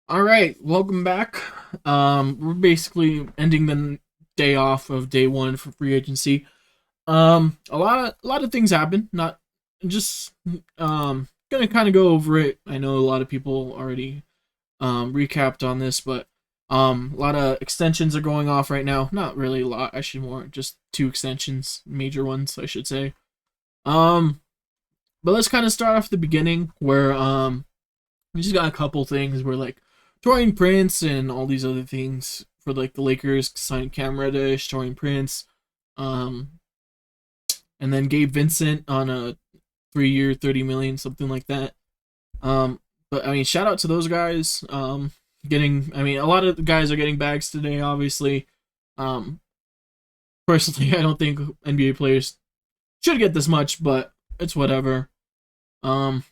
All right, welcome back. We're basically ending the day off of day one for free agency. A lot of things happen. Not just gonna kind of go over it. I know a lot of people already recapped on this, but a lot of extensions are going off right now. Not really a lot. Actually, more just two extensions, major ones, I should say. Um, but let's kind of start off the beginning where we just got a couple things where like Torian Prince and all these other things for like the Lakers signed Cam Reddish, Torian Prince, um, and then Gabe Vincent on a 3 year, 30 million, something like that. But I mean, shout out to those guys. I mean, a lot of the guys are getting bags today. Obviously, um, personally, I don't think NBA players should get this much, but it's whatever. Um,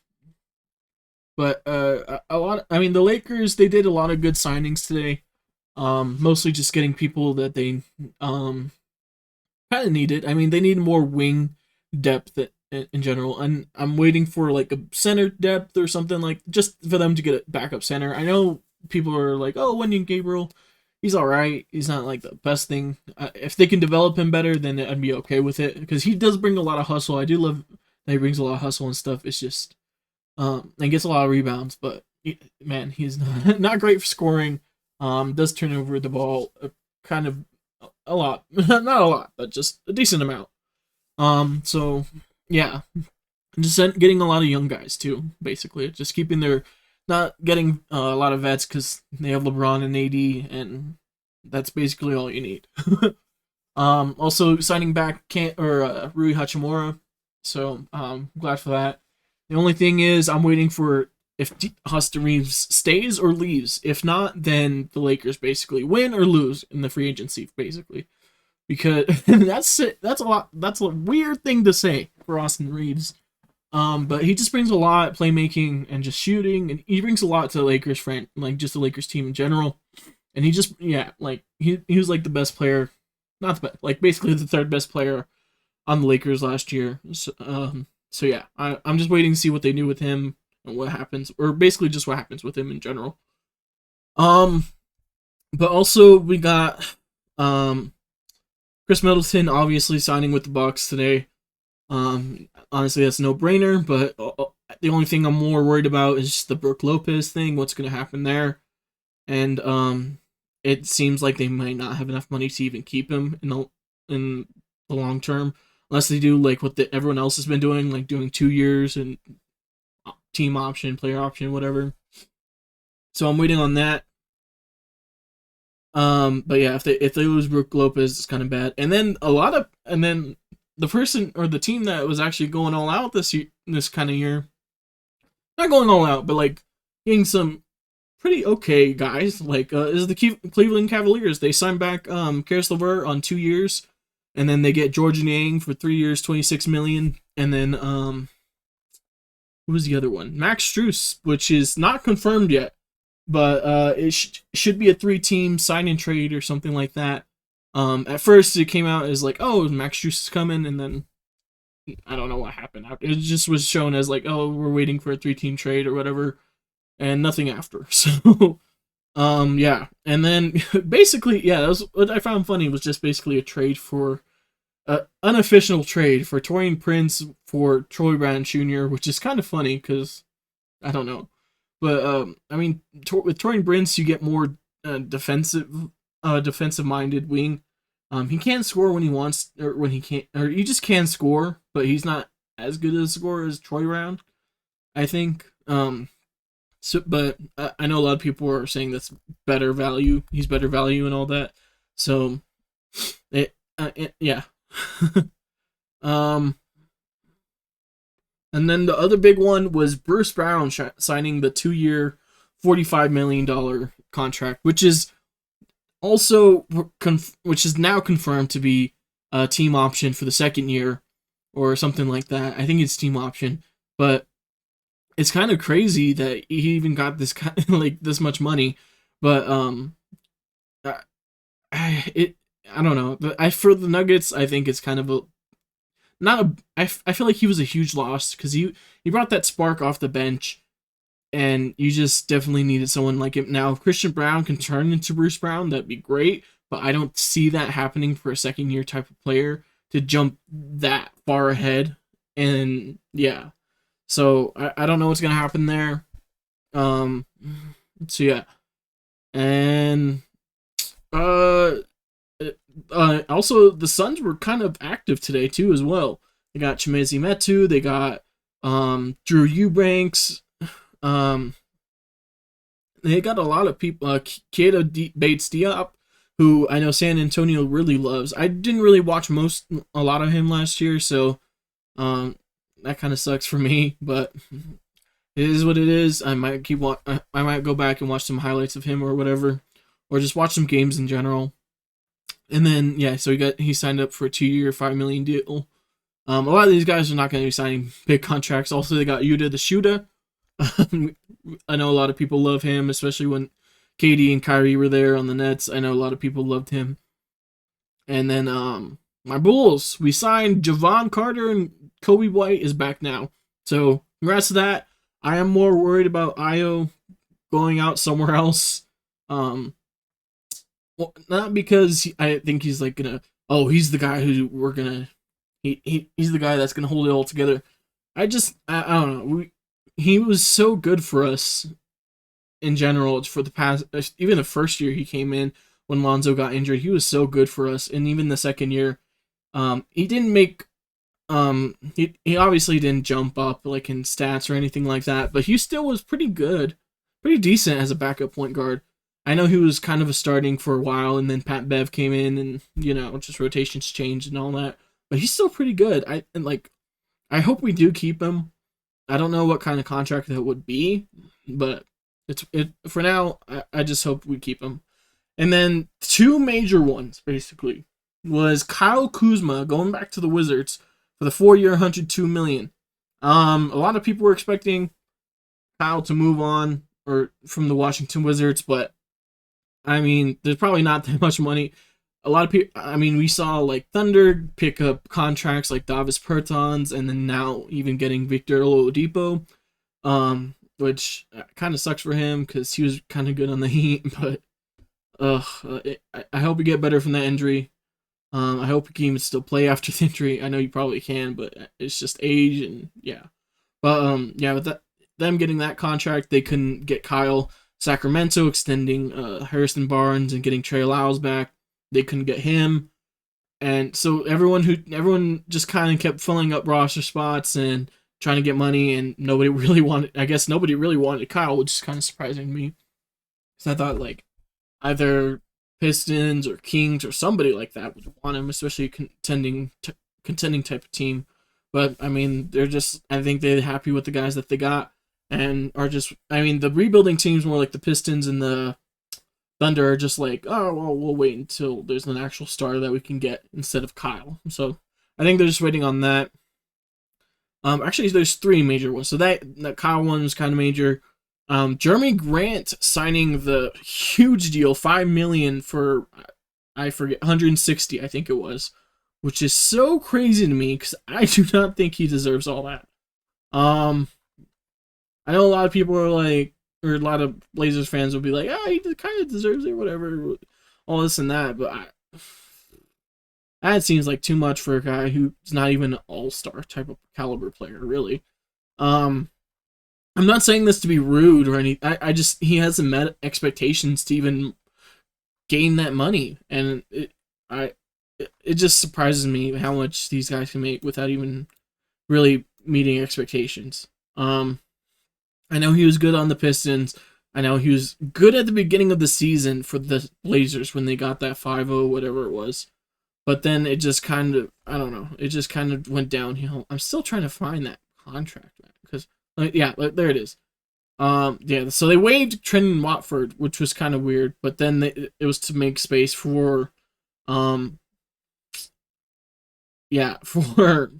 But a lot. I mean, the Lakers they did a lot of good signings today. Mostly just getting people that they kind of needed. I mean, they need more wing depth in general, and I'm waiting for like a center depth or something like just for them to get a backup center. I know people are like, "Oh, Wendy Gabriel, he's all right. He's not like the best thing. If they can develop him better, then I'd be okay with it because he does bring a lot of hustle. I do love that he brings a lot of hustle and stuff. It's just and gets a lot of rebounds, but man, he's not great for scoring. Does turn over the ball kind of a lot, not a lot, but just a decent amount. So yeah, just getting a lot of young guys too. Basically, just keeping their not getting a lot of vets because they have LeBron and AD, and that's basically all you need. Also signing back Rui Hachimura, so glad for that. The only thing is, I'm waiting for if Austin Reeves stays or leaves. If not, then the Lakers basically win or lose in the free agency, basically. Because that's it. That's a lot. That's a weird thing to say for Austin Reeves. But he just brings a lot playmaking and just shooting, and he brings a lot to the Lakers friend, like just the Lakers team in general. And he just like he was like the best player, not the best, like basically the third best player on the Lakers last year. So yeah, I'm just waiting to see what they do with him and what happens, or basically just what happens with him in general. Um, but also we got Chris Middleton obviously signing with the Bucks today. Honestly, that's no brainer. But the only thing I'm more worried about is just the Brook Lopez thing. What's gonna happen there? And it seems like they might not have enough money to even keep him in the long term, unless they do like what everyone else has been doing, like doing 2 years and team option, player option, whatever. So I'm waiting on that. But yeah, if they lose Brook Lopez, it's kind of bad. And then the person or the team that was actually going all out this kind of year, not going all out, but like getting some pretty okay guys. Like is the Cleveland Cavaliers. They signed back Karis LeVert on 2 years, and then they get George Niang for 3 years, 26 million, and then who was the other one? Max Strus, which is not confirmed yet, but it should be a 3-team sign and trade or something like that. At first it came out as like, oh, Max Strus is coming, and then I don't know what happened. It just was shown as like, oh, we're waiting for a 3-team trade or whatever, and nothing after. So yeah, and then basically that was what I found funny was just basically a trade for unofficial trade for Torian Prince for Troy Brown Jr., which is kind of funny because I don't know, but I mean, with Torian Prince you get more defensive minded wing. He can score when he wants, or when he can't, or he just can score, but he's not as good a scorer as Troy Brown, I think. So, but I know a lot of people are saying that's better value. He's better value and all that. So, yeah. um, and then the other big one was Bruce Brown signing the 2 year, $45 million contract, which is also which is now confirmed to be a team option for the second year or something like that. I think it's team option, but it's kind of crazy that he even got this kind like this much money. But I, it I don't know. I for the Nuggets, I think it's kind of a not a. I feel like he was a huge loss because he brought that spark off the bench, and you just definitely needed someone like him. Now, if Christian Brown can turn into Bruce Brown, that'd be great, but I don't see that happening for a second year type of player to jump that far ahead. And yeah, so I don't know what's gonna happen there. Um, so yeah, and uh, also the Suns were kind of active today too as well. They got Chimezie Metu, they got Drew Eubanks, um, they got a lot of people. Keita Bates Diop, who I know San Antonio really loves. I didn't really watch a lot of him last year, so that kind of sucks for me. But it is what it is. I might go back and watch some highlights of him or whatever, or just watch some games in general. And then yeah, so he signed up for a 2-year, $5 million deal. A lot of these guys are not going to be signing big contracts. Also, they got Yuta the Shooter. I know a lot of people love him, especially when KD and Kyrie were there on the Nets. I know a lot of people loved him. And then my Bulls, we signed Javon Carter, and Kobe White is back now. So congrats to that. I am more worried about Ayo going out somewhere else. Well, not because I think he's like gonna. Oh, he's the guy who we're gonna. He's the guy that's gonna hold it all together. I don't know. He was so good for us in general for the past, even the first year he came in when Lonzo got injured. He was so good for us, and even the second year, he didn't make. He obviously didn't jump up like in stats or anything like that, but he still was pretty good, pretty decent as a backup point guard. I know he was kind of a starting for a while, and then Pat Bev came in, and just rotations changed and all that. But he's still pretty good. I hope we do keep him. I don't know what kind of contract that would be, but it for now. I just hope we keep him. And then two major ones basically was Kyle Kuzma going back to the Wizards for the 4-year, $102 million. A lot of people were expecting Kyle to move on or from the Washington Wizards, but I mean, there's probably not that much money. A lot of people, I mean, we saw like Thunder pick up contracts like Davis Bertans, and then now even getting Victor Oladipo, which kind of sucks for him because he was kind of good on the Heat, but I hope he get better from that injury. I hope he can even still play after the injury. I know you probably can, but it's just age and yeah. But yeah, with them getting that contract, they couldn't get Kyle. Sacramento extending Harrison Barnes and getting Trey Lyles back. They couldn't get him, and so everyone just kind of kept filling up roster spots and trying to get money, and nobody really wanted. I guess nobody really wanted Kyle, which is kind of surprising to me, because I thought like either Pistons or Kings or somebody like that would want him, especially contending type of team. But I mean, I think they're happy with the guys that they got, and are just. I mean, the rebuilding teams more like the Pistons and the Thunder are just like, oh, well, we'll wait until there's an actual star that we can get instead of Kyle. So I think they're just waiting on that. Actually, there's three major ones. So that Kyle one was kind of major. Jeremy Grant signing the huge deal, $5 million for, I forget, 160, I think it was, which is so crazy to me because I do not think he deserves all that. I know a lot of people are like, or a lot of Blazers fans will be like, he kind of deserves it, whatever, all this and that, but that seems like too much for a guy who's not even an all-star type of caliber player, really. I'm not saying this to be rude or anything. I just, he hasn't met expectations to even gain that money, and it just surprises me how much these guys can make without even really meeting expectations. I know he was good on the Pistons. I know he was good at the beginning of the season for the Blazers when they got that 5-0, whatever it was. But then it just kind of, I don't know, it just kind of went downhill. I'm still trying to find that contract, man, because, yeah, there it is. Yeah, so they waived Trendon Watford, which was kind of weird, but then it was to make space for, yeah, for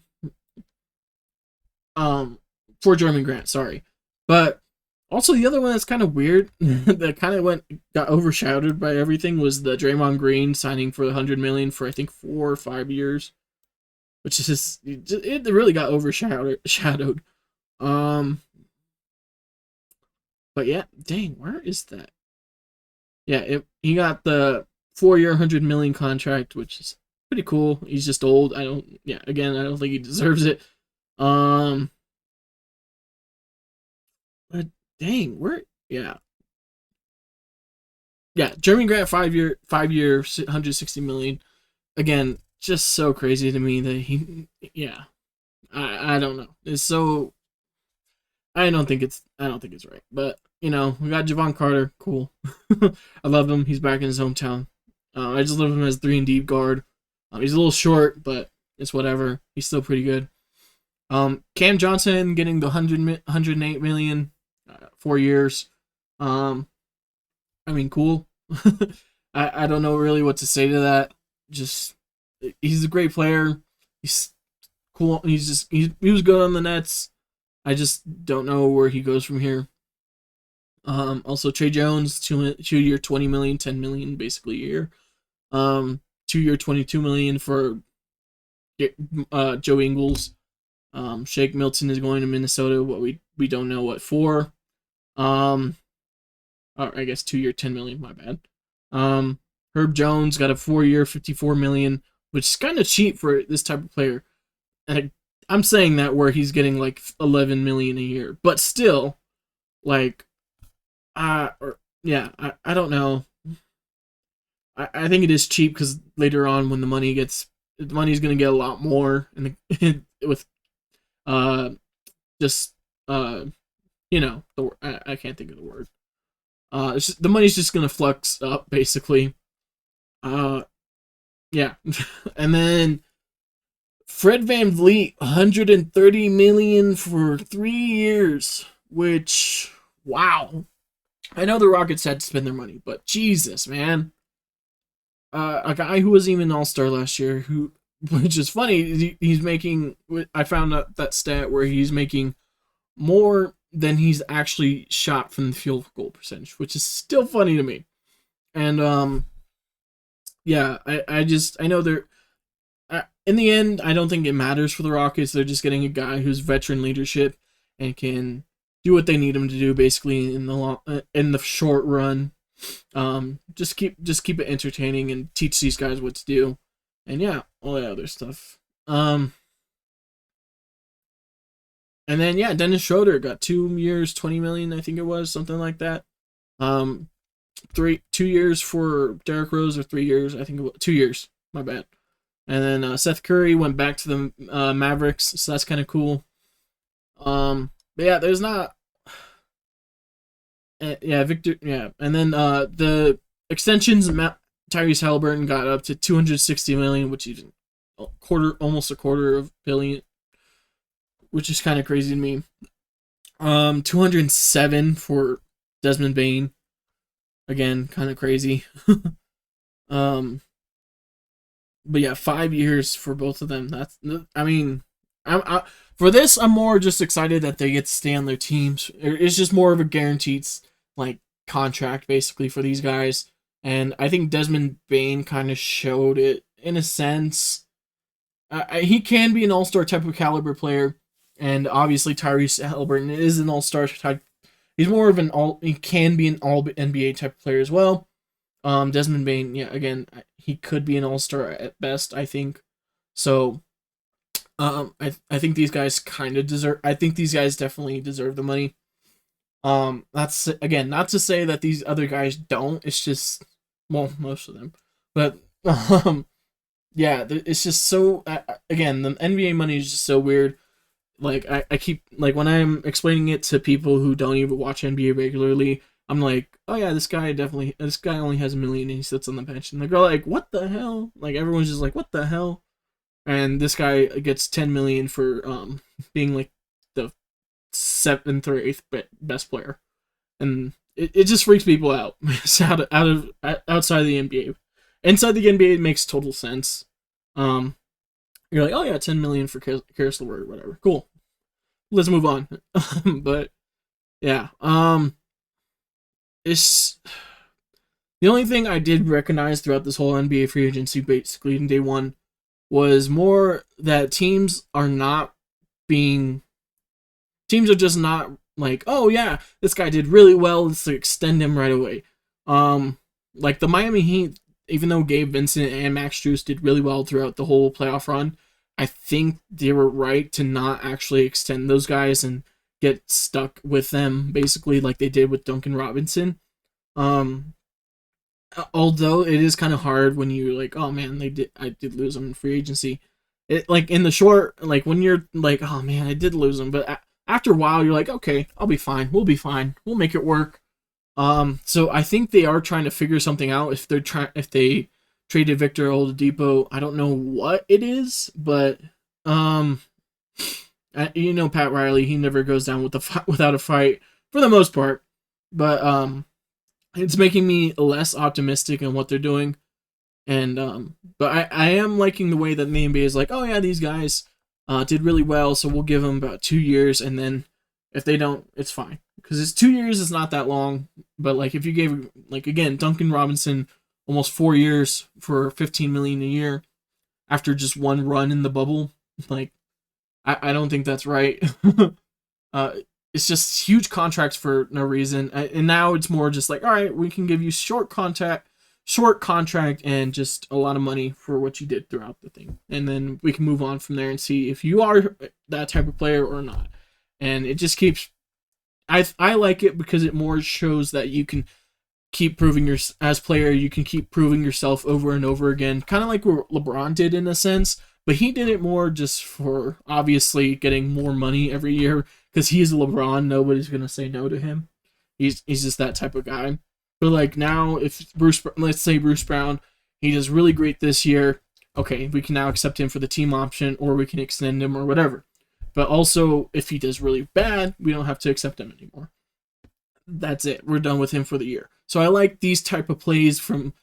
Jeremy Grant, sorry. But also the other one that's kind of weird that kind of got overshadowed by everything was the Draymond Green signing for $100 million for I think 4 or 5 years, which is just, it really got overshadowed. But yeah, dang, where is that? Yeah, he got the 4-year, 100 million contract, which is pretty cool. He's just old. I don't. Yeah, again, I don't think he deserves it. Um, but dang, where? Yeah, yeah. Jeremy Grant, 5-year, 160 million. Again, just so crazy to me that he. Yeah, I don't know. It's so. I don't think it's right. But we got Javon Carter. Cool. I love him. He's back in his hometown. I just love him as 3 and D guard. He's a little short, but it's whatever. He's still pretty good. Cam Johnson getting the 108 million, 4 years. Um, I mean, cool. I don't know really what to say to that. Just he's a great player. He's cool. He was good on the Nets. I just don't know where he goes from here. Also Trey Jones, 2 year 20 million, 10 million basically a year. 2 year 22 million for Joe Ingles. Shake Milton is going to Minnesota. What we don't know what for. Or I guess 2 year 10 million. My bad. Herb Jones got a 4-year 54 million, which is kind of cheap for this type of player. And I'm saying that where he's getting like 11 million a year, but still, like, I don't know. I think it is cheap because later on when the money's gonna get a lot more, and with just I can't think of the word. The money's just gonna flux up basically. Yeah, and then Fred VanVleet, 130 million for 3 years, which, wow. I know the Rockets had to spend their money, but Jesus, man. A guy who wasn't even an All-Star last year, which is funny, he's making, I found out that stat where he's making more than he's actually shot from the field goal percentage, which is still funny to me. And, yeah, I know they're, in the end, I don't think it matters for the Rockets. They're just getting a guy who's veteran leadership and can do what they need him to do, basically in the short run. Just keep it entertaining and teach these guys what to do, and yeah, all that other stuff. And then yeah, Dennis Schroeder got 2 years, 20 million, I think it was something like that. 2 years for Derrick Rose, or 3 years, I think it was 2 years. My bad. And then Seth Curry went back to the Mavericks, so that's kind of cool. But yeah, there's not. Yeah, Victor. Yeah, and then the extensions. Tyrese Halliburton got up to 260 million, which is almost a quarter of billion, which is kind of crazy to me. 207 for Desmond Bane. Again, kind of crazy. But yeah, 5 years for both of them. I mean, for this, I'm more just excited that they get to stay on their teams. It's just more of a guaranteed like contract basically for these guys, and I think Desmond Bane kind of showed it in a sense. He can be an all-star type of caliber player, and obviously Tyrese Halliburton is an all-star type. He's more of he can be an all NBA type of player as well. Desmond Bane, yeah, again, he could be an all-star at best, I think. So, I think these guys kind of deserve. I think these guys definitely deserve the money. That's again not to say that these other guys don't. It's just, well, most of them, but yeah, it's just so. Again, the NBA money is just so weird. Like I keep like when I'm explaining it to people who don't even watch NBA regularly, I'm like, oh yeah, this guy only has 1 million and he sits on the bench, and they're like, what the hell? Like everyone's just like, what the hell? And this guy gets 10 million for being like the 7th or 8th best player, and it just freaks people out. It's outside of the NBA. Inside the NBA, it makes total sense. You're like, oh yeah, 10 million for Caris LeVert, whatever, cool. Let's move on. But yeah, it's the only thing I did recognize throughout this whole NBA free agency, basically in day one, was more that teams are just not like, oh yeah, this guy did really well, let's extend him right away. Like the Miami Heat, even though Gabe Vincent and Max Strus did really well throughout the whole playoff run, I think they were right to not actually extend those guys and get stuck with them, basically like they did with Duncan Robinson. Um, Although it is kind of hard when you like, oh man, I did lose them in free agency. It like in the short, like when you're like, oh man, I did lose them, but after a while, you're like, okay, I'll be fine. We'll be fine. We'll make it work. So I think they are trying to figure something out. If they traded Victor Oladipo, I don't know what it is, but um, Pat Riley, he never goes down without a fight for the most part. But it's making me less optimistic in what they're doing. And but I am liking the way that the NBA is like, oh yeah, these guys did really well, so we'll give them about 2 years, and then if they don't, it's fine, because it's 2 years is not that long. But like if you gave like again Duncan Robinson almost 4 years for 15 million a year after just one run in the bubble, like I don't think that's right. uh, it's just huge contracts for no reason, and now it's more just like, all right, we can give you short contract and just a lot of money for what you did throughout the thing, and then we can move on from there and see if you are that type of player or not. And it just keeps I like it because it more shows that you can keep proving your as player, you can keep proving yourself over and over again, kind of like what LeBron did in a sense, but he did it more just for obviously getting more money every year, because he's LeBron, nobody's going to say no to him. He's just that type of guy. But like now, if let's say Bruce Brown, he does really great this year, okay, we can now accept him for the team option, or we can extend him or whatever. But also, if he does really bad, we don't have to accept him anymore. That's it. We're done with him for the year. So I like these type of plays from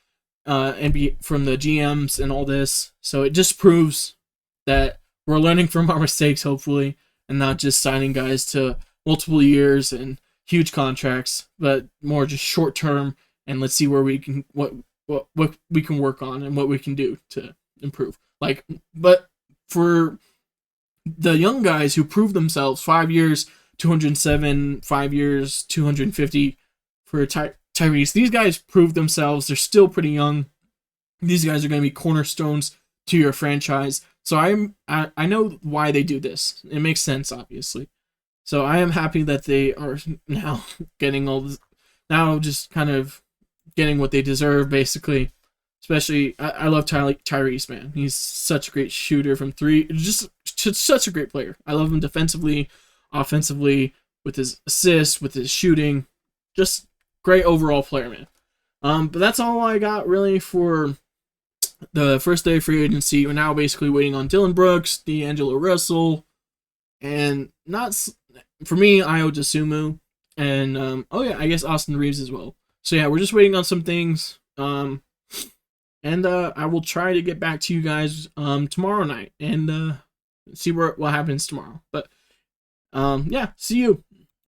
from the GMs and all this. So it just proves that we're learning from our mistakes, hopefully, and not just signing guys to multiple years and huge contracts, but more just short term. And let's see where we can what we can work on and what we can do to improve. Like, but for the young guys who prove themselves, 5 years, 207, 5 years, 250 for Tyrese. These guys proved themselves. They're still pretty young. These guys are going to be cornerstones to your franchise. So I know why they do this. It makes sense, obviously. So I am happy that they are now getting all this, now just kind of getting what they deserve, basically. Especially, I love Tyrese, man. He's such a great shooter from three. Just such a great player. I love him defensively, offensively, with his assists, with his shooting. Just great overall player, man. But that's all I got really for the first day of free agency. We're now basically waiting on Dylan Brooks, D'Angelo Russell, and not for me, Ayo Dosunmu, and oh yeah, I guess Austin Reeves as well. So yeah, we're just waiting on some things. And I will try to get back to you guys tomorrow night and see what happens tomorrow. But yeah, see you.